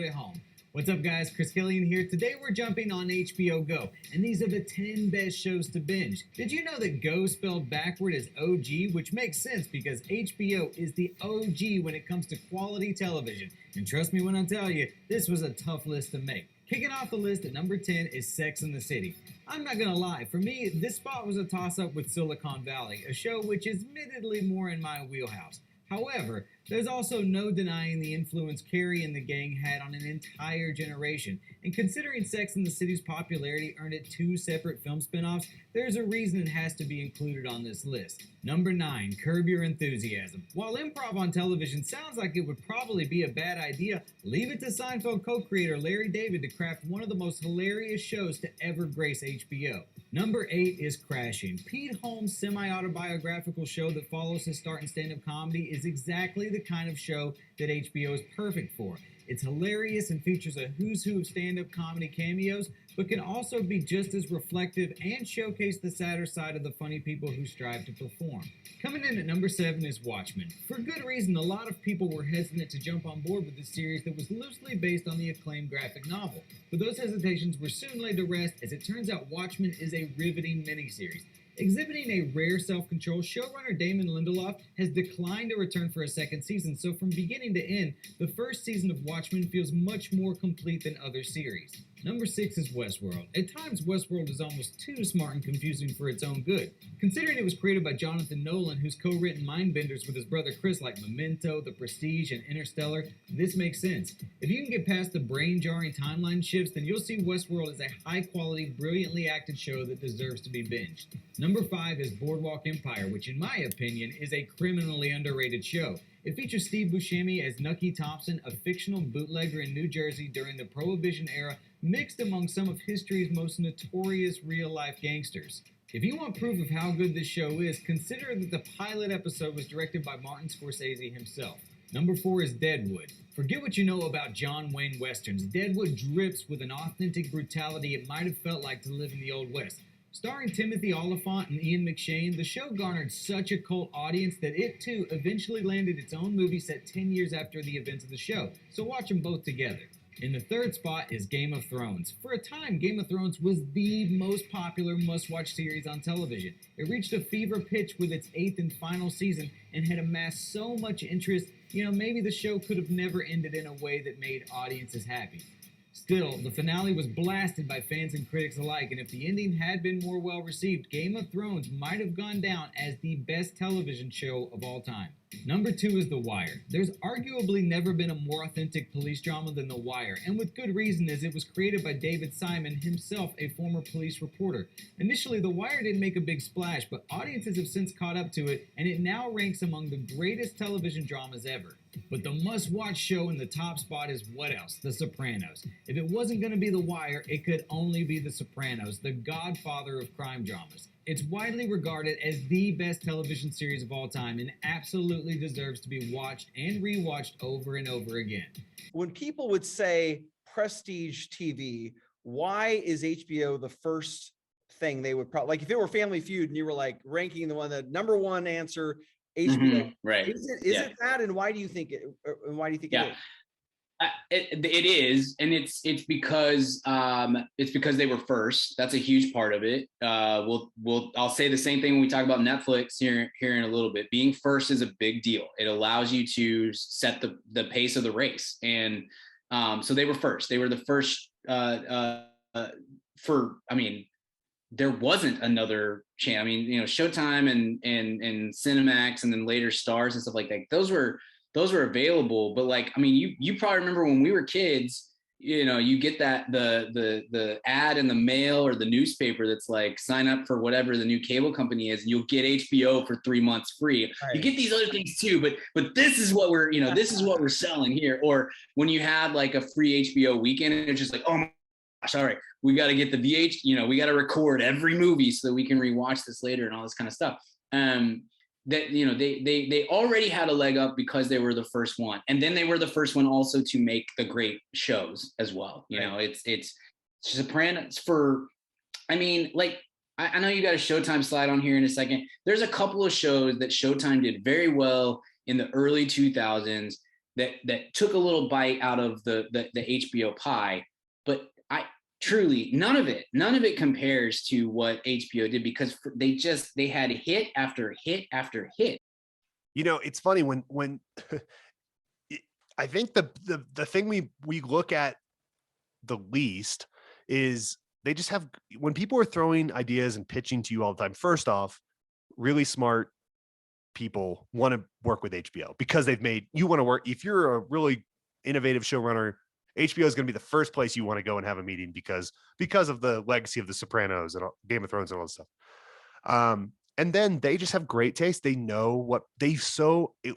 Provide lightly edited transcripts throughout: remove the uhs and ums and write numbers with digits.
at home. What's up, guys? Chris Killian here. Today we're jumping on HBO Go, and these are the 10 best shows to binge. Did you know that Go spelled backward is OG, which makes sense because HBO is the OG when it comes to quality television. And trust me when I tell you, this was a tough list to make. Kicking off the list at number 10 is Sex and the City. I'm not gonna lie, for me, this spot was a toss-up with Silicon Valley, a show which is admittedly more in my wheelhouse. However, there's also no denying the influence Carrie and the gang had on an entire generation, and considering Sex and the City's popularity earned it 2 separate film spin-offs, there's a reason it has to be included on this list. Number 9, Curb Your Enthusiasm. While improv on television sounds like it would probably be a bad idea, leave it to Seinfeld co-creator Larry David to craft one of the most hilarious shows to ever grace HBO. Number 8 is Crashing. Pete Holmes' semi-autobiographical show that follows his start in stand-up comedy is exactly the kind of show that HBO is perfect for. It's hilarious and features a who's who of stand-up comedy cameos, but can also be just as reflective and showcase the sadder side of the funny people who strive to perform. Coming in at number 7 is Watchmen. For good reason, a lot of people were hesitant to jump on board with this series that was loosely based on the acclaimed graphic novel. But those hesitations were soon laid to rest, as it turns out Watchmen is a riveting miniseries. Exhibiting a rare self-control, showrunner Damon Lindelof has declined to return for a second season, so from beginning to end, the first season of Watchmen feels much more complete than other series. Number 6 is Westworld. At times, Westworld is almost too smart and confusing for its own good. Considering it was created by Jonathan Nolan, who's co-written mind-benders with his brother Chris like Memento, The Prestige, and Interstellar, this makes sense. If you can get past the brain-jarring timeline shifts, then you'll see Westworld as a high-quality, brilliantly acted show that deserves to be binged. Number 5 is Boardwalk Empire, which in my opinion is a criminally underrated show. It features Steve Buscemi as Nucky Thompson, a fictional bootlegger in New Jersey during the Prohibition era, mixed among some of history's most notorious real-life gangsters. If you want proof of how good this show is, consider that the pilot episode was directed by Martin Scorsese himself. Number 4 is Deadwood. Forget what you know about John Wayne westerns. Deadwood drips with an authentic brutality it might have felt like to live in the Old West. Starring Timothy Olyphant and Ian McShane, the show garnered such a cult audience that it too eventually landed its own movie set 10 years after the events of the show, so watch them both together. In the third spot is Game of Thrones. For a time, Game of Thrones was the most popular must-watch series on television. It reached a fever pitch with its 8th and final season and had amassed so much interest, maybe the show could have never ended in a way that made audiences happy. Still, the finale was blasted by fans and critics alike, and if the ending had been more well-received, Game of Thrones might have gone down as the best television show of all time. Number 2 is The Wire. There's arguably never been a more authentic police drama than The Wire, and with good reason, as it was created by David Simon, himself a former police reporter. Initially, The Wire didn't make a big splash, but audiences have since caught up to it, and it now ranks among the greatest television dramas ever. But the must-watch show in the top spot is what else? The Sopranos. If it wasn't going to be The Wire, it could only be The Sopranos, the godfather of crime dramas. It's widely regarded as the best television series of all time and absolutely deserves to be watched and rewatched over and over again. When people would say prestige TV, why is HBO the first thing they would probably, like if it were Family Feud and you were like ranking the number one answer, HBO, right? Is it that, and why do you think it? And why do you think it is? It is, and it's because they were first. That's a huge part of it. I'll say the same thing when we talk about Netflix here in a little bit. Being first is a big deal. It allows you to set the pace of the race, and so they were first. They were the first there wasn't another channel. Showtime and Cinemax, and then later Stars and stuff like that. Those were available, but you probably remember when we were kids, you get that the ad in the mail or the newspaper that's like, sign up for whatever the new cable company is and you'll get HBO for 3 months free. Right. You get these other things too, but this is what this is what we're selling here. Or when you had like a free HBO weekend, and it's just like, oh my gosh, all right, we got to get the we got to record every movie so that we can rewatch this later and all this kind of stuff. That they already had a leg up because they were the first one, and then they were the first one also to make the great shows as well. It's Sopranos for, I know you got a Showtime slide on here in a second. There's a couple of shows that Showtime did very well in the early 2000s that took a little bite out of the HBO pie, but truly none of it compares to what HBO did, because they had hit after hit after hit. It's funny when I think the thing we look at the least is they just have, when people are throwing ideas and pitching to you all the time, first off, really smart people want to work with HBO because you want to work. If you're a really innovative showrunner, HBO is going to be the first place you want to go and have a meeting because of the legacy of The Sopranos and Game of Thrones and all this stuff. And then they just have great taste. They know what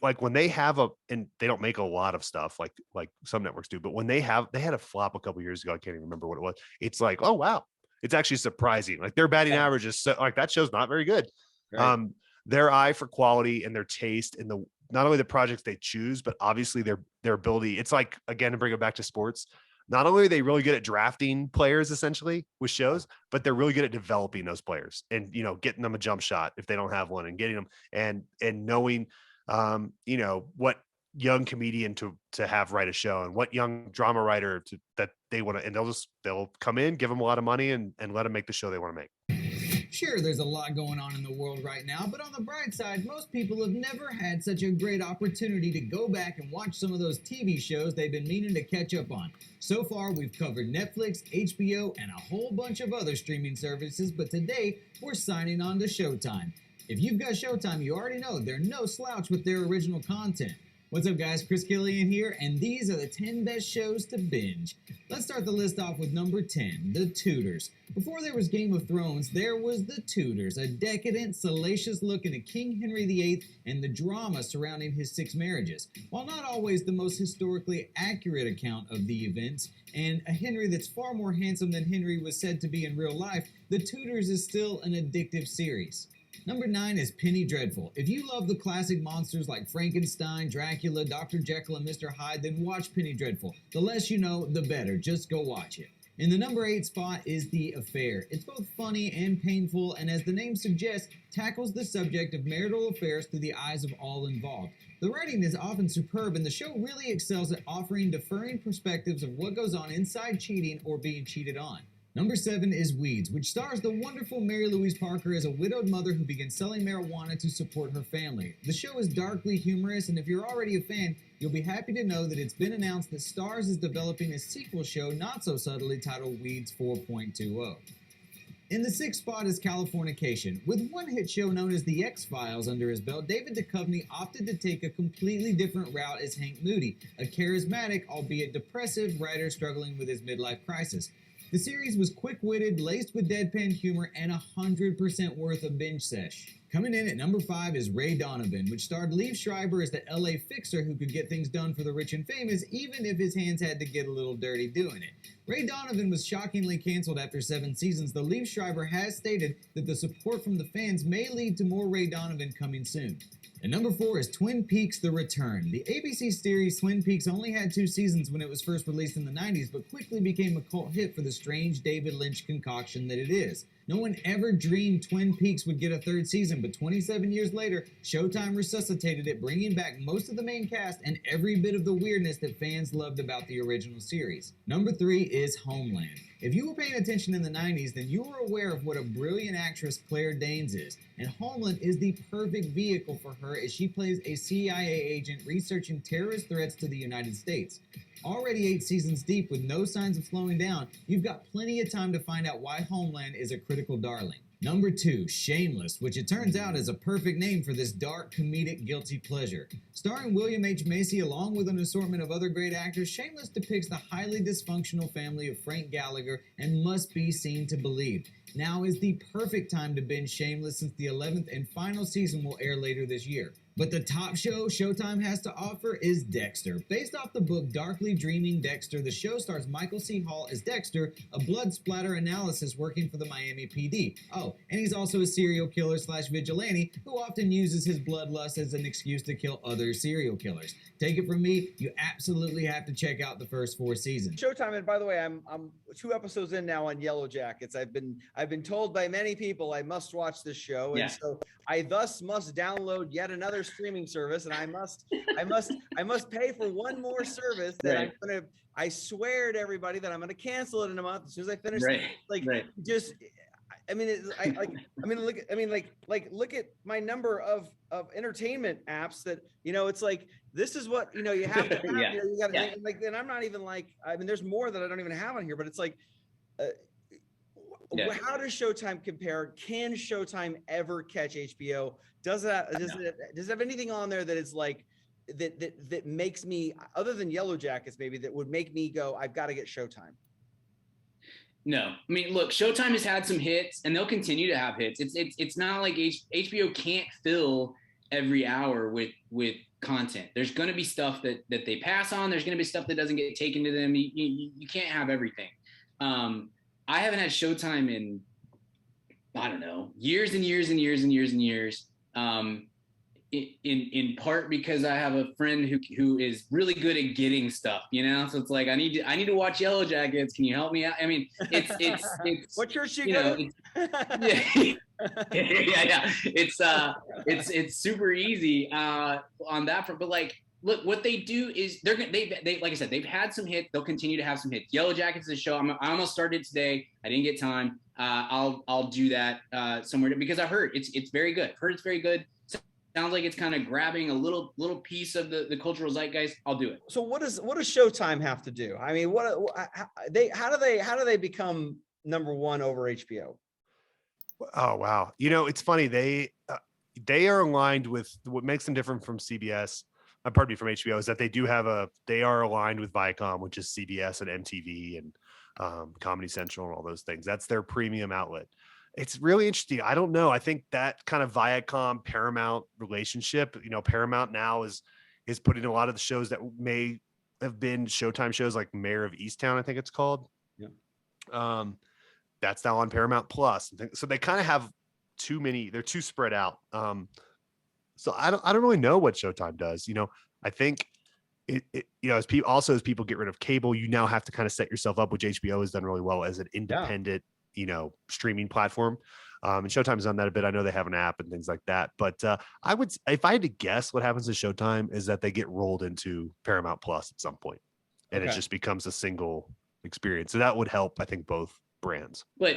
like when they have and they don't make a lot of stuff like some networks do, but when they had a flop a couple years ago, I can't even remember what it was. It's like, oh wow, it's actually surprising. Like their batting average is like, that show's not very good. Right. Their eye for quality and their taste and not only the projects they choose, but obviously their ability. It's like, again, to bring it back to sports, not only are they really good at drafting players essentially with shows, but they're really good at developing those players and, getting them a jump shot if they don't have one, and getting them and knowing, what young comedian to have write a show and what young drama writer that they want to, and they'll come in, give them a lot of money and let them make the show they want to make. Sure, there's a lot going on in the world right now, but on the bright side, most people have never had such a great opportunity to go back and watch some of those TV shows they've been meaning to catch up on. So far, we've covered Netflix, HBO, and a whole bunch of other streaming services, but today, we're signing on to Showtime. If you've got Showtime, you already know they're no slouch with their original content. What's up, guys? Chris Killian here, and these are the 10 best shows to binge. Let's start the list off with number 10, The Tudors. Before there was Game of Thrones, there was The Tudors, a decadent, salacious look into King Henry VIII and the drama surrounding his 6 marriages. While not always the most historically accurate account of the events, and a Henry that's far more handsome than Henry was said to be in real life, The Tudors is still an addictive series. Number 9 is Penny Dreadful. If you love the classic monsters like Frankenstein, Dracula, Dr. Jekyll, and Mr. Hyde, then watch Penny Dreadful. The less you know, the better. Just go watch it. In the number 8 spot is The Affair. It's both funny and painful, and as the name suggests, tackles the subject of marital affairs through the eyes of all involved. The writing is often superb, and the show really excels at offering differing perspectives of what goes on inside cheating or being cheated on. Number 7 is Weeds, which stars the wonderful Mary Louise Parker as a widowed mother who begins selling marijuana to support her family. The show is darkly humorous, and if you're already a fan, you'll be happy to know that it's been announced that Starz is developing a sequel show not so subtly titled Weeds 4.20. In the 6th spot is Californication. With one hit show known as The X-Files under his belt, David Duchovny opted to take a completely different route as Hank Moody, a charismatic, albeit depressive, writer struggling with his midlife crisis. The series was quick-witted, laced with deadpan humor, and 100% worth a binge sesh. Coming in at number 5 is Ray Donovan, which starred Liev Schreiber as the LA fixer who could get things done for the rich and famous, even if his hands had to get a little dirty doing it. Ray Donovan was shockingly canceled after 7 seasons, though Liev Schreiber has stated that the support from the fans may lead to more Ray Donovan coming soon. And number 4 is Twin Peaks: The Return. The ABC series Twin Peaks only had 2 seasons when it was first released in the 90s, but quickly became a cult hit for the strange David Lynch concoction that it is. No one ever dreamed Twin Peaks would get a 3rd season, but 27 years later, Showtime resuscitated it, bringing back most of the main cast and every bit of the weirdness that fans loved about the original series. Number 3 is Homeland. If you were paying attention in the 90s, then you were aware of what a brilliant actress Claire Danes is, and Homeland is the perfect vehicle for her as she plays a CIA agent researching terrorist threats to the United States. Already 8 seasons deep with no signs of slowing down, you've got plenty of time to find out why Homeland is a critical darling. Number 2, Shameless, which it turns out is a perfect name for this dark, comedic, guilty pleasure. Starring William H. Macy along with an assortment of other great actors, Shameless depicts the highly dysfunctional family of Frank Gallagher and must be seen to believe. Now is the perfect time to binge Shameless since the 11th and final season will air later this year. But the top show Showtime has to offer is Dexter. Based off the book Darkly Dreaming Dexter, the show stars Michael C. Hall as Dexter, a blood splatter analysis working for the Miami PD. Oh, and he's also a serial killer / vigilante who often uses his bloodlust as an excuse to kill other serial killers. Take it from me, you absolutely have to check out the first 4 seasons. Showtime, and by the way, I'm 2 episodes in now on Yellow Jackets. I've been told by many people I must watch this show, and so I thus must download yet another their streaming service, and I must pay for one more service that Right. I swear to everybody that I'm gonna cancel it in a month as soon as I finish. Right. Like, Right. just, I mean, look at my number of entertainment apps that, it's like, this is what, you have to have, Yeah. you got to Yeah. think, like, and I'm not even like, I mean, there's more that I don't even have on here, but it's like, Yeah. how does Showtime compare? Can Showtime ever catch HBO? Does it have anything on there that is like, that makes me, other than Yellow Jackets, maybe, that would make me go, I've got to get Showtime? No, I mean, look, Showtime has had some hits, and they'll continue to have hits. It's not like HBO can't fill every hour with content. There's going to be stuff that they pass on. There's going to be stuff that doesn't get taken to them. You can't have everything. I haven't had Showtime in, I don't know, years and years and years and years and years. In part because I have a friend who is really good at getting stuff, so it's like, I need to watch Yellow Jackets. Can you help me out? I mean, it's what church you know, go? yeah. It's super easy on that front. But like, look, what they do is they like I said, they've had some hits. They'll continue to have some hits. Yellow Jackets is a show. I almost started today. I didn't get time. I'll do that somewhere, because I heard it's very good. Heard it's very good. Sounds like it's kind of grabbing a little piece of the cultural zeitgeist. I'll do it. So what does Showtime have to do? I mean, how do they become number one over HBO? Oh, wow. It's funny. They are aligned with what makes them different from CBS. Pardon me, from HBO, is that they are aligned with Viacom, which is CBS and MTV and Comedy Central and all those things. That's their premium outlet. It's really interesting. I don't know. I think that kind of Viacom Paramount relationship, Paramount now is putting a lot of the shows that may have been Showtime shows, like Mayor of Easttown, I think it's called. Yeah. That's now on Paramount Plus. So they kind of have too many. They're too spread out. So I don't really know what Showtime does. I think it as people get rid of cable, you now have to kind of set yourself up, which HBO has done really well as an independent, streaming platform. And Showtime has done that a bit. I know they have an app and things like that, but if I had to guess, what happens to Showtime is that they get rolled into Paramount Plus at some point, and it just becomes a single experience. So that would help, I think, both brands. But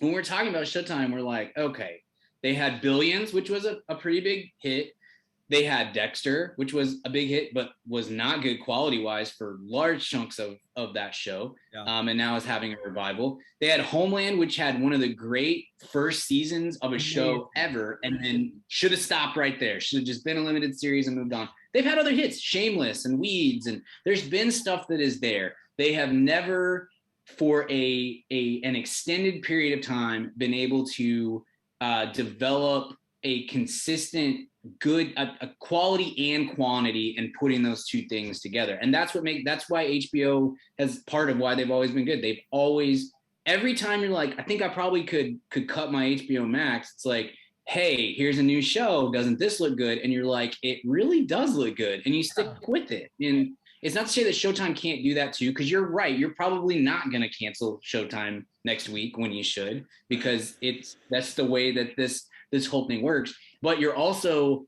when we're talking about Showtime, we're like, okay, they had Billions, which was a pretty big hit. They had Dexter, which was a big hit, but was not good quality-wise for large chunks of that show. Yeah. And now is having a revival. They had Homeland, which had one of the great first seasons of a show ever, and then should have stopped right there. Should have just been a limited series and moved on. They've had other hits, Shameless and Weeds, and there's been stuff that is there. They have never, for an extended period of time, been able to develop a consistent, good, a quality and quantity, and putting those two things together. And that's why HBO has, part of why they've always been good. They've always, every time you're like, I think I probably could cut my HBO Max, it's like, hey, here's a new show. Doesn't this look good? And you're like, it really does look good. And you stick with it. And it's not to say that Showtime can't do that too, because you're right. You're probably not going to cancel Showtime next week when you should, because that's the way that this whole thing works. But you're also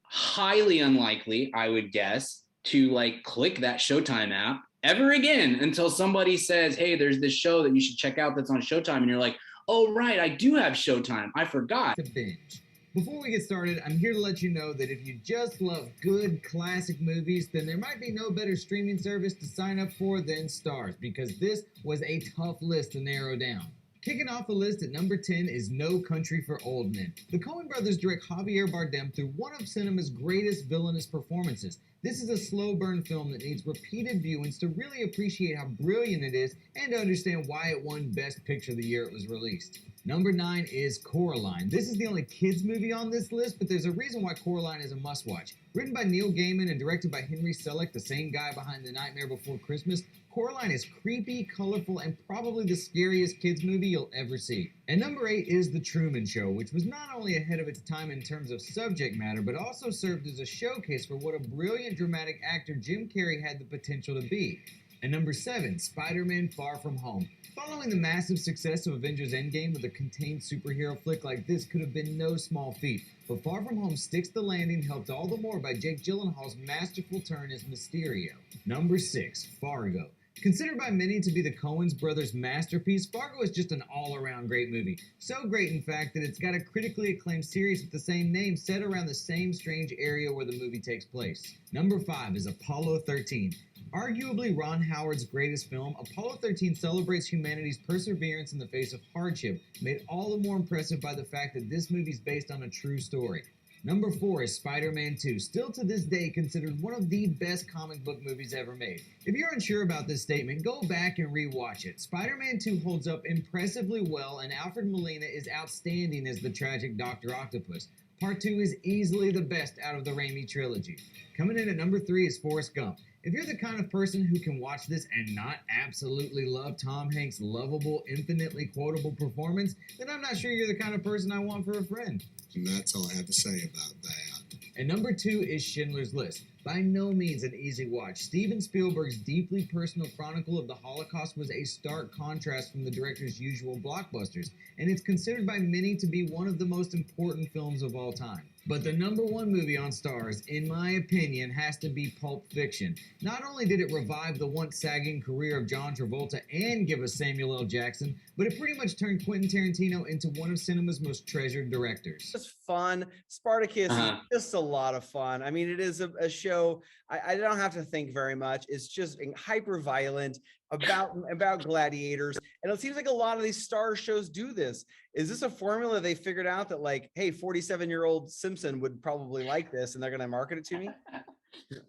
highly unlikely, I would guess, to like click that Showtime app ever again until somebody says, hey, there's this show that you should check out that's on Showtime. And you're like, oh, right, I do have Showtime. I forgot. To binge. Before we get started, I'm here to let you know that if you just love good classic movies, then there might be no better streaming service to sign up for than Starz, because this was a tough list to narrow down. Kicking off the list at number 10 is No Country for Old Men. The Coen brothers direct Javier Bardem through one of cinema's greatest villainous performances. This is a slow burn film that needs repeated viewings to really appreciate how brilliant it is and to understand why it won Best Picture the year it was released. Number 9 is Coraline. This is the only kids movie on this list, but there's a reason why Coraline is a must-watch. Written by Neil Gaiman and directed by Henry Selick, the same guy behind The Nightmare Before Christmas, Coraline is creepy, colorful, and probably the scariest kids movie you'll ever see. And number 8 is The Truman Show, which was not only ahead of its time in terms of subject matter, but also served as a showcase for what a brilliant dramatic actor Jim Carrey had the potential to be. And number 7, Spider-Man Far From Home. Following the massive success of Avengers Endgame, with a contained superhero flick like this could have been no small feat. But Far From Home sticks the landing, helped all the more by Jake Gyllenhaal's masterful turn as Mysterio. Number 6, Fargo. Considered by many to be the Coens brothers' masterpiece, Fargo is just an all-around great movie. So great, in fact, that it's got a critically acclaimed series with the same name set around the same strange area where the movie takes place. Number 5 is Apollo 13. Arguably Ron Howard's greatest film, Apollo 13 celebrates humanity's perseverance in the face of hardship, made all the more impressive by the fact that this movie is based on a true story. Number 4 is Spider-Man 2, still to this day considered one of the best comic book movies ever made. If you're unsure about this statement, go back and rewatch it. Spider-Man 2 holds up impressively well, and Alfred Molina is outstanding as the tragic Dr. Octopus. Part 2 is easily the best out of the Raimi trilogy. Coming in at number 3 is Forrest Gump. If you're the kind of person who can watch this and not absolutely love Tom Hanks' lovable, infinitely quotable performance, then I'm not sure you're the kind of person I want for a friend. And that's all I have to say about that. And number 2 is Schindler's List. By no means an easy watch. Steven Spielberg's deeply personal chronicle of the Holocaust was a stark contrast from the director's usual blockbusters, and it's considered by many to be one of the most important films of all time. But the number 1 movie on Stars, in my opinion, has to be Pulp Fiction. Not only did it revive the once sagging career of John Travolta and give us Samuel L. Jackson, but it pretty much turned Quentin Tarantino into one of cinema's most treasured directors. It's fun. Spartacus is just a lot of fun. I mean, it is a show. I don't have to think very much. It's just hyper violent about gladiators, and it seems like a lot of these star shows do this. Is this a formula they figured out that, like, hey, 47-year-old Simpson would probably like this, and they're going to market it to me?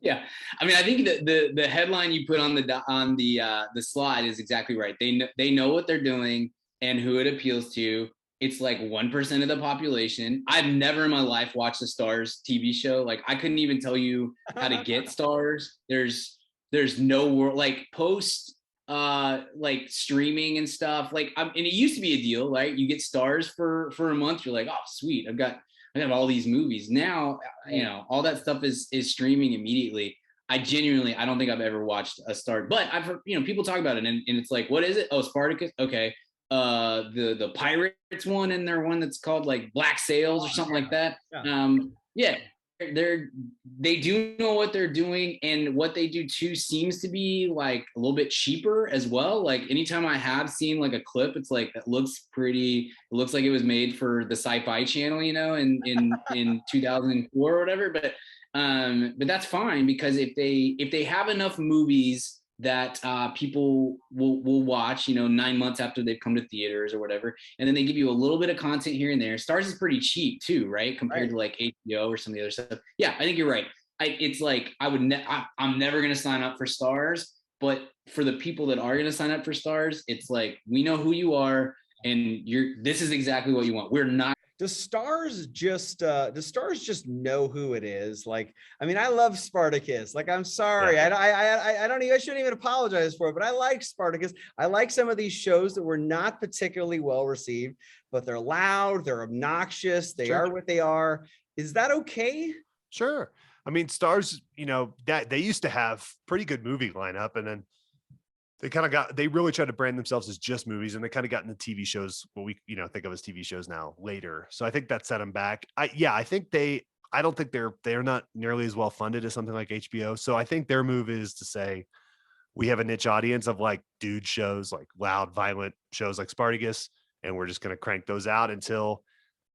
Yeah, I mean, I think the headline you put on the slide is exactly right. They know what they're doing and who it appeals to. It's like 1% of the population. I've never in my life watched a Stars TV show. Like, I couldn't even tell you how to get Stars. There's no world, like, post like streaming and stuff. Like, and it used to be a deal, right? You get Stars for a month. You're like, oh, sweet, I have all these movies. Now, you know, all that stuff is streaming immediately. I don't think I've ever watched a Star, but I've heard, you know, people talk about it, and it's like, what is it? Oh, Spartacus. Okay. The Pirates one, and their one that's called like Black Sails or something like that. Yeah. They do know what they're doing, and what they do too seems to be like a little bit cheaper as well. Like, anytime I have seen like a clip, it's like, that looks pretty, it looks like it was made for the Sci-Fi Channel, you know, in 2004 or whatever. But that's fine, because if they have enough movies that people will watch, you know, 9 months after they've come to theaters or whatever, and then they give you a little bit of content here and there. Stars is pretty cheap too, right? Compared to like HBO or some of the other stuff. Yeah, I think you're right. It's like, I'm never gonna sign up for Stars, but for the people that are gonna sign up for Stars, it's like, we know who you are, and this is exactly what you want. We're not. Does Stars just know who it is? Like, I mean, I love Spartacus. Like, I'm sorry, yeah. I shouldn't even apologize for it, but I like Spartacus. I like some of these shows that were not particularly well received, but they're loud, they're obnoxious, they are what they are. Is that okay? Sure. I mean, Stars, you know, that they used to have pretty good movie lineup, and then they really tried to brand themselves as just movies, and they kind of got into TV shows, what we, you know, think of as TV shows now later. So I think that set them back. I don't think they're not nearly as well funded as something like HBO. So I think their move is to say, we have a niche audience of like dude shows, like loud, violent shows like Spartacus, and we're just going to crank those out until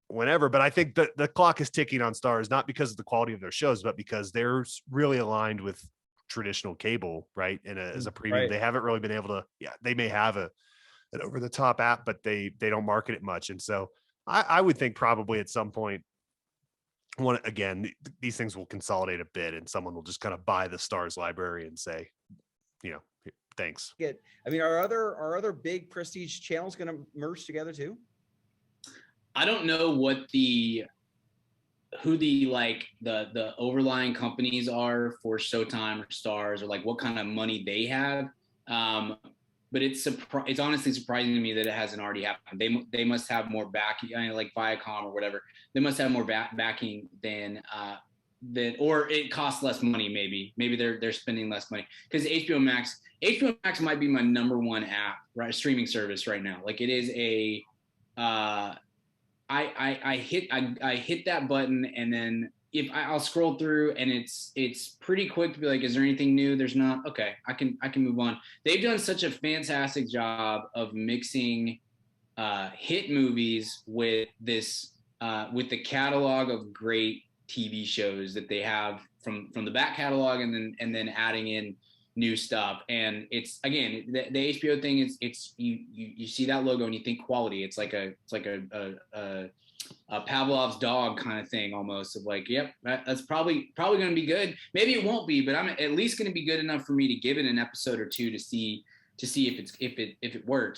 whenever. But I think that the clock is ticking on Stars, not because of the quality of their shows, but because they're really aligned with traditional cable, right? And as a premium, they haven't really been able to, they may have an over the top app, but they don't market it much. And so I would think probably at some point, these things will consolidate a bit, and someone will just kind of buy the Stars library and say, you know, thanks. I mean, are other big prestige channels going to merge together too? I don't know who the overlying companies are for Showtime or Stars, or like what kind of money they have. But it's honestly surprising to me that it hasn't already happened. They must have more backing, like Viacom or whatever. They must have more backing than or it costs less money. Maybe they're spending less money, because HBO Max might be my number one app, right? Streaming service right now. Like, it is a, I hit that button, and then if I'll scroll through, and it's pretty quick to be like, is there anything new? There's not. Okay, I can move on. They've done such a fantastic job of mixing hit movies with the catalog of great TV shows that they have from the back catalog, and then adding in new stuff. And it's, again, the HBO thing is, it's you see that logo and you think quality. It's like a Pavlov's dog kind of thing, almost, of like, yep, that's probably going to be good. Maybe it won't be, but I'm at least going to be good enough for me to give it an episode or two to see if it works.